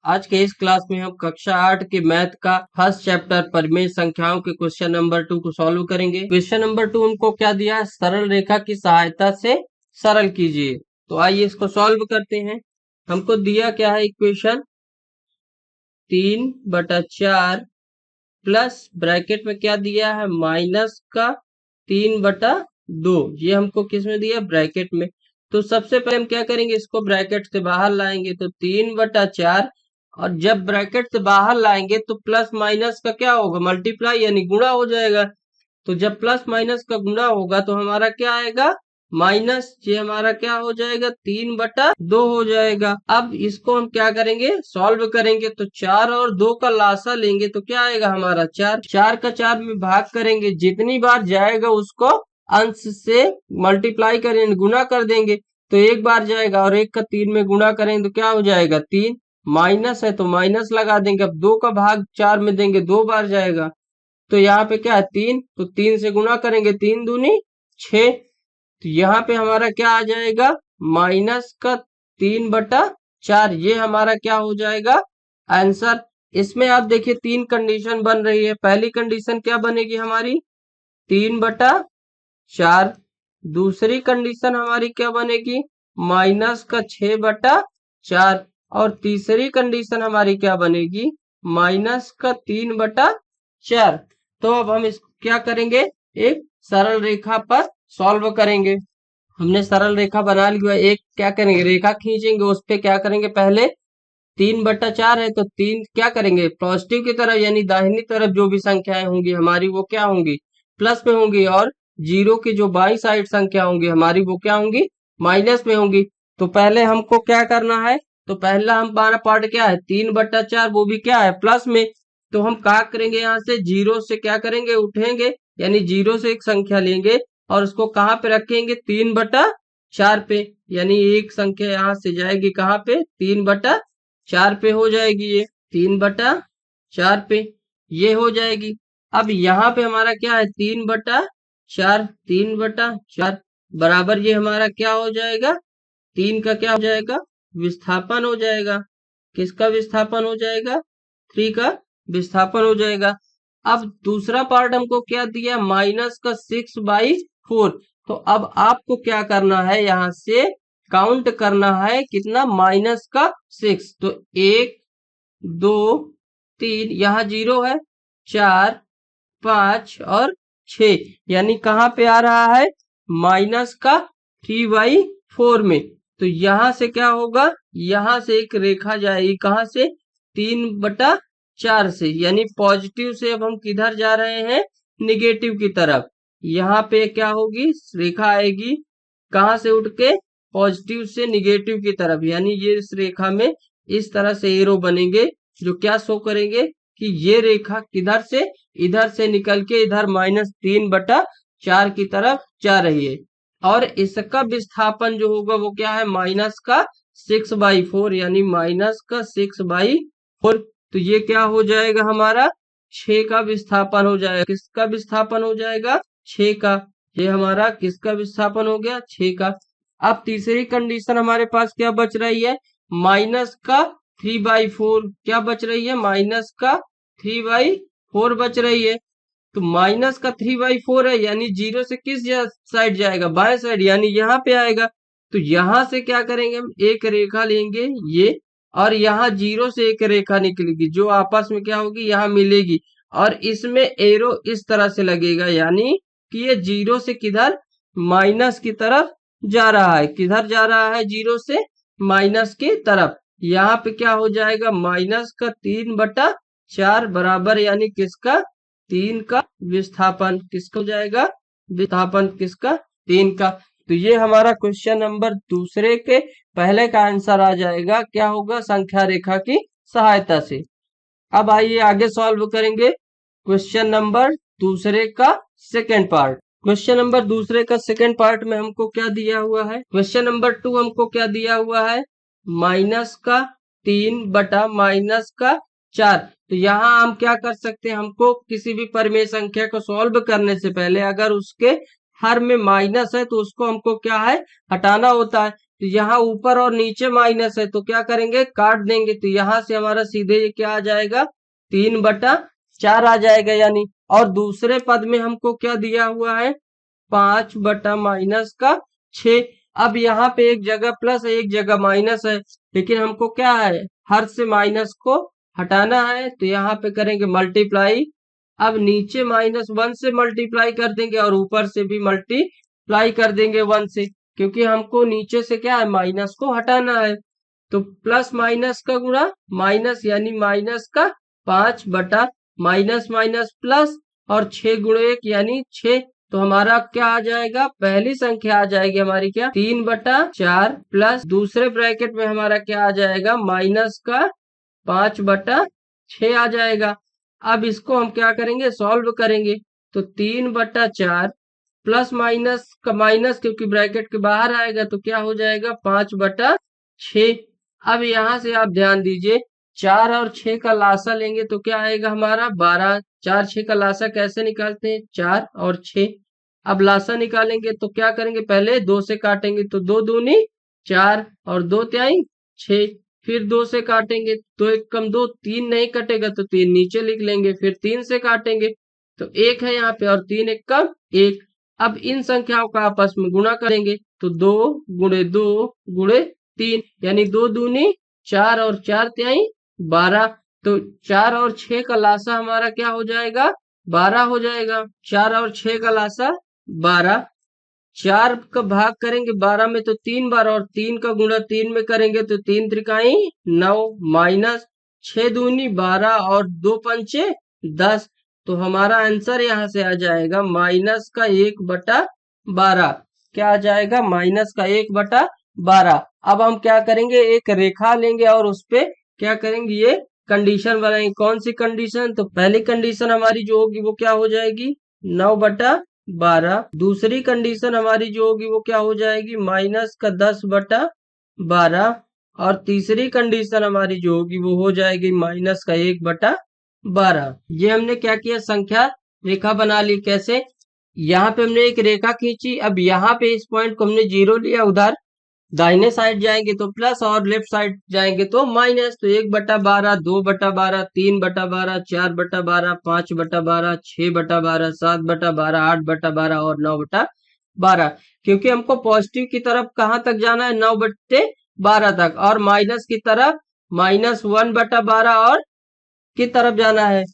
आज के इस क्लास में हम कक्षा 8 के मैथ का फर्स्ट चैप्टर परिमेय संख्याओं के क्वेश्चन नंबर 2 को सॉल्व करेंगे। क्वेश्चन नंबर 2 हमको क्या दिया है, सरल रेखा की सहायता से सरल कीजिए। तो आइए इसको सॉल्व करते हैं। हमको दिया क्या है इक्वेशन 3/4 प्लस ब्रैकेट में क्या दिया है माइनस का 3/2। ये हमको किस में दिया, ब्रैकेट में। तो सबसे पहले हम क्या करेंगे, इसको ब्रैकेट से बाहर लाएंगे तो 3/4, और जब ब्रैकेट से बाहर लाएंगे तो प्लस माइनस का क्या होगा, मल्टीप्लाई यानी गुणा हो जाएगा। तो जब प्लस माइनस का गुणा होगा तो हमारा क्या आएगा माइनस, ये हमारा क्या हो जाएगा 3/2 हो जाएगा। अब इसको हम क्या करेंगे, सॉल्व करेंगे तो 4 और 2 का लासा लेंगे तो क्या आएगा हमारा 4। 4 का 4 में भाग करेंगे, जितनी बार जाएगा उसको अंश से मल्टीप्लाई करेंगे, गुना कर देंगे तो एक बार जाएगा, और 1 का 3 में गुणा करेंगे तो क्या हो जाएगा 3। माइनस है तो माइनस लगा देंगे। अब 2 का भाग 4 में देंगे, 2 बार जाएगा तो यहाँ पे क्या है 3, तो 3 से गुणा करेंगे 3 दूनी 6। तो यहाँ पे हमारा क्या आ जाएगा माइनस का 3/4। ये हमारा क्या हो जाएगा आंसर। इसमें आप देखिए 3 कंडीशन बन रही है। पहली कंडीशन क्या बनेगी हमारी 3/4। दूसरी कंडीशन हमारी क्या बनेगी माइनस का 6/4। और तीसरी कंडीशन हमारी क्या बनेगी माइनस का 3/4। तो अब हम इसको क्या करेंगे, एक सरल रेखा पर सॉल्व करेंगे। हमने सरल रेखा बना लिया, एक क्या करेंगे रेखा खींचेंगे, उस पे क्या करेंगे पहले 3/4 है तो 3 क्या करेंगे पॉजिटिव की तरफ, यानी दाहिनी तरफ जो भी संख्याएं होंगी हमारी वो क्या होंगी प्लस में होंगी, और जीरो की जो बाई साइड संख्या होंगी हमारी वो क्या होंगी माइनस में होंगी। तो पहले हमको क्या करना है, तो पहला हमारा पार्ट क्या है 3/4, वो भी क्या है प्लस में। तो हम क्या करेंगे, यहाँ से जीरो से क्या करेंगे उठेंगे, यानी जीरो से एक संख्या लेंगे और उसको कहाँ पे रखेंगे 3/4 पे, यानी एक संख्या यहाँ से जाएगी कहाँ पे 3/4 पे हो जाएगी, ये 3/4 पे ये हो जाएगी। अब यहाँ पे हमारा क्या है 3/4, 3/4 बराबर ये हमारा क्या हो जाएगा 3 का क्या हो जाएगा विस्थापन हो जाएगा। किसका विस्थापन हो जाएगा 3 का विस्थापन हो जाएगा। अब दूसरा पार्ट हमको क्या दिया माइनस का 6/4। तो अब आपको क्या करना है, यहाँ से काउंट करना है कितना माइनस का 6। तो 1 2 3, यहाँ 0 है, 4 5 और 6, यानी कहाँ पे आ रहा है माइनस का 3/4 में। तो यहाँ से क्या होगा, यहाँ से एक रेखा जाएगी कहाँ से 3/4 से, यानी पॉजिटिव से अब हम किधर जा रहे हैं निगेटिव की तरफ। यहाँ पे क्या होगी रेखा आएगी कहाँ से उठ के पॉजिटिव से निगेटिव की तरफ, यानी ये इस रेखा में इस तरह से एरो बनेंगे जो क्या शो करेंगे कि ये रेखा किधर से इधर से निकल के इधर -3/4 की तरफ जा रही है। और इसका विस्थापन जो होगा वो क्या है माइनस का 6/4, यानी माइनस का 6/4। तो ये क्या हो जाएगा हमारा 6 का विस्थापन हो जाएगा। किसका विस्थापन हो जाएगा 6 का। ये हमारा किसका विस्थापन हो गया 6 का। अब तीसरी कंडीशन हमारे पास क्या बच रही है माइनस का 3/4। क्या बच रही है माइनस का 3/4 बच रही है। तो माइनस का 3/4 है, यानी जीरो से किस साइड जाएगा बाएं साइड, यानी यहाँ पे आएगा। तो यहाँ से क्या करेंगे हम एक रेखा लेंगे ये, और यहाँ जीरो से एक रेखा निकलेगी जो आपस में क्या होगी यहाँ मिलेगी, और इसमें एरो इस तरह से लगेगा, यानी कि ये जीरो से किधर माइनस की तरफ जा रहा है। किधर जा रहा है जीरो से माइनस की तरफ। यहाँ पे क्या हो जाएगा माइनस का 3/4 बराबर, यानी किसका 3 का विस्थापन। किसका हो जाएगा विस्थापन किसका 3 का। तो ये हमारा क्वेश्चन नंबर दूसरे के पहले का आंसर आ जाएगा, क्या होगा संख्या रेखा की सहायता से। अब आइए आगे सॉल्व करेंगे क्वेश्चन नंबर दूसरे का सेकेंड पार्ट। क्वेश्चन नंबर दूसरे का सेकेंड पार्ट में हमको क्या दिया हुआ है, क्वेश्चन नंबर 2 हमको क्या दिया हुआ है माइनस का 3/-4। तो यहाँ हम क्या कर सकते हैं, हमको किसी भी परिमेय संख्या को सॉल्व करने से पहले अगर उसके हर में माइनस है तो उसको हमको क्या है हटाना होता है। तो यहाँ ऊपर और नीचे माइनस है तो क्या करेंगे, काट देंगे। तो यहाँ से हमारा सीधे ये क्या आ जाएगा, 3/4 आ जाएगा यानी। और दूसरे पद में हमको क्या दिया हुआ है, 5/-6। अब यहाँ पे एक जगह प्लस है एक जगह माइनस है, लेकिन हमको क्या है, हर से माइनस को हटाना है। तो यहाँ पे करेंगे मल्टीप्लाई। अब नीचे -1 से मल्टीप्लाई कर देंगे और ऊपर से भी मल्टीप्लाई कर देंगे 1 से, क्योंकि हमको नीचे से क्या है, माइनस को हटाना है। तो प्लस माइनस का गुणा माइनस, यानी माइनस का 5 माइनस माइनस प्लस, और 6 × 1 यानी 6। तो हमारा क्या आ जाएगा, पहली संख्या आ जाएगी हमारी क्या, 3/4 प्लस दूसरे ब्रैकेट में हमारा क्या आ जाएगा, माइनस का 5/6 आ जाएगा। अब इसको हम क्या करेंगे, सॉल्व करेंगे। तो 3/4 प्लस माइनस का माइनस, क्योंकि ब्रैकेट के बाहर आएगा तो क्या हो जाएगा, 5/6। अब यहाँ से आप ध्यान दीजिए, 4 और 6 का लासा लेंगे तो क्या आएगा हमारा, 12। 4 6 का लासा कैसे निकालते हैं, 4 और 6। अब लासा निकालेंगे तो क्या करेंगे, पहले 2 से काटेंगे तो 2 दूनी 4 और 2 तिहाई 6। फिर 2 से काटेंगे तो 1 कम 2, 3 नहीं कटेगा तो 3 नीचे लिख लेंगे। फिर 3 से काटेंगे तो 1 है यहाँ पे, और 3 1 कम 1। अब इन संख्याओं का आपस में गुणा करेंगे तो 2 × 2 × 3, यानी 2 दूनी 4 और 4 तिहाई 12। तो 4 और 6 का लासा हमारा क्या हो जाएगा, 12 हो जाएगा। 4 और 6 का लासा 12। 4 का भाग करेंगे 12 में तो 3 बार, और 3 का गुणा 3 में करेंगे तो 3 त्रिकाई 9, माइनस 6 दूनी 12 और 2 पंचे 10। तो हमारा आंसर यहाँ से आ जाएगा -1/12। क्या आ जाएगा, -1/12। अब हम क्या करेंगे, एक रेखा लेंगे और उस पे क्या करेंगे, ये कंडीशन बनाएंगे। कौन सी कंडीशन, तो पहली कंडीशन हमारी जो होगी वो क्या हो जाएगी, 9/12। दूसरी कंडीशन हमारी जो होगी वो क्या हो जाएगी, -10/12। और तीसरी कंडीशन हमारी जो होगी वो हो जाएगी -1/12। ये हमने क्या किया, संख्या रेखा बना ली। कैसे, यहाँ पे हमने एक रेखा खींची। अब यहाँ पे इस पॉइंट को हमने 0 लिया, उधर दाहिने साइड जाएंगे तो प्लस और लेफ्ट साइड जाएंगे तो माइनस। तो 1/12, 2/12, 3/12, 4/12, 5/12, 6/12, 7/12, 8/12 और 9/12, क्योंकि हमको पॉजिटिव की तरफ कहाँ तक जाना है, 9/12 तक, और माइनस की तरफ -1/12 और की तरफ जाना है।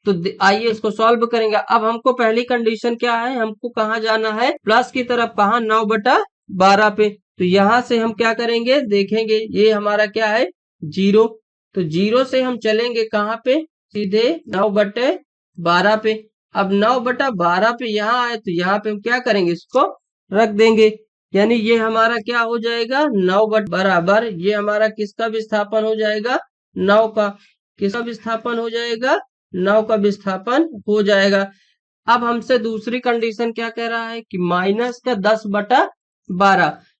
तो आइए इसको सॉल्व करेंगे। अब हमको पहली कंडीशन क्या है, हमको कहाँ जाना है, प्लस की तरफ, कहाँ, 9/12 पे। तो यहाँ से हम क्या करेंगे, देखेंगे ये हमारा क्या है, 0। तो 0 से हम चलेंगे कहाँ पे, सीधे 9/12 पे। अब 9/12 पे यहाँ आए तो यहाँ पे हम क्या करेंगे, इसको रख देंगे। यानी ये हमारा क्या हो जाएगा, 9 ये हमारा किसका विस्थापन हो जाएगा, 9 का। किसका विस्थापन हो जाएगा, 9 का विस्थापन हो जाएगा। अब हमसे दूसरी कंडीशन क्या कह रहा है कि -10/12।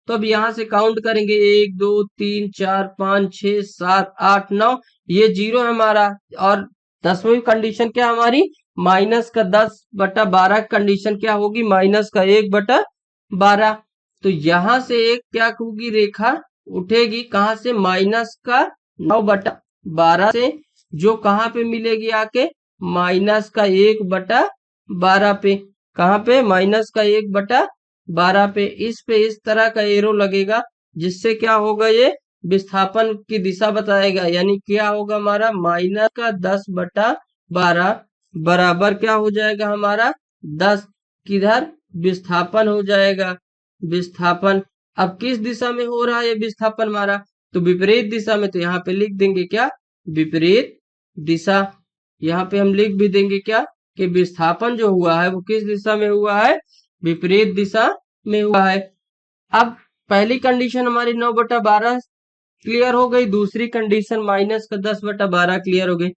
तो अब यहाँ से काउंट करेंगे, 1 2 3 4 5 6 7 8 9, ये 0 है हमारा। और 10वीं कंडीशन क्या हमारी, -10/12 कंडीशन क्या होगी, -1/12। तो यहाँ से एक क्या होगी, रेखा उठेगी, कहाँ से, -9/12 से, जो कहाँ पे मिलेगी आके, -1/12 पे। कहाँ पे, -1/12 पे। इस तरह का एरो लगेगा, जिससे क्या होगा, ये विस्थापन की दिशा बताएगा। यानी क्या होगा हमारा, -10/12 बराबर क्या हो जाएगा हमारा, 10। किधर, विस्थापन हो जाएगा, विस्थापन। अब किस दिशा में हो रहा है ये विस्थापन हमारा, तो विपरीत दिशा में। तो यहाँ पे लिख देंगे क्या, विपरीत दिशा। यहाँ पे हम लिख भी देंगे क्या, कि विस्थापन जो हुआ है वो किस दिशा में हुआ है, विपरीत दिशा में हुआ है। अब पहली कंडीशन हमारी 9/12 क्लियर हो गई, दूसरी कंडीशन -10/12 क्लियर हो गई।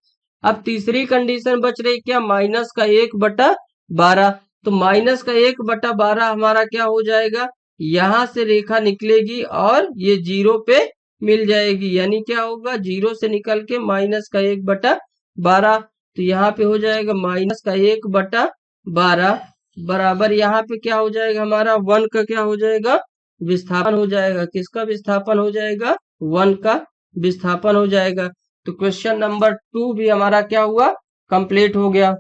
अब तीसरी कंडीशन बच रही क्या, -1/12। तो -1/12 हमारा क्या हो जाएगा, यहाँ से रेखा निकलेगी और ये 0 पे मिल जाएगी। यानी क्या होगा, 0 से निकल के -1/12। तो यहाँ पे हो जाएगा -1/12 बराबर, यहाँ पे क्या हो जाएगा हमारा, 1 का क्या हो जाएगा, विस्थापन हो जाएगा। किसका विस्थापन हो जाएगा? 1 का विस्थापन हो जाएगा। तो क्वेश्चन नंबर 2 भी हमारा क्या हुआ? कंप्लीट हो गया।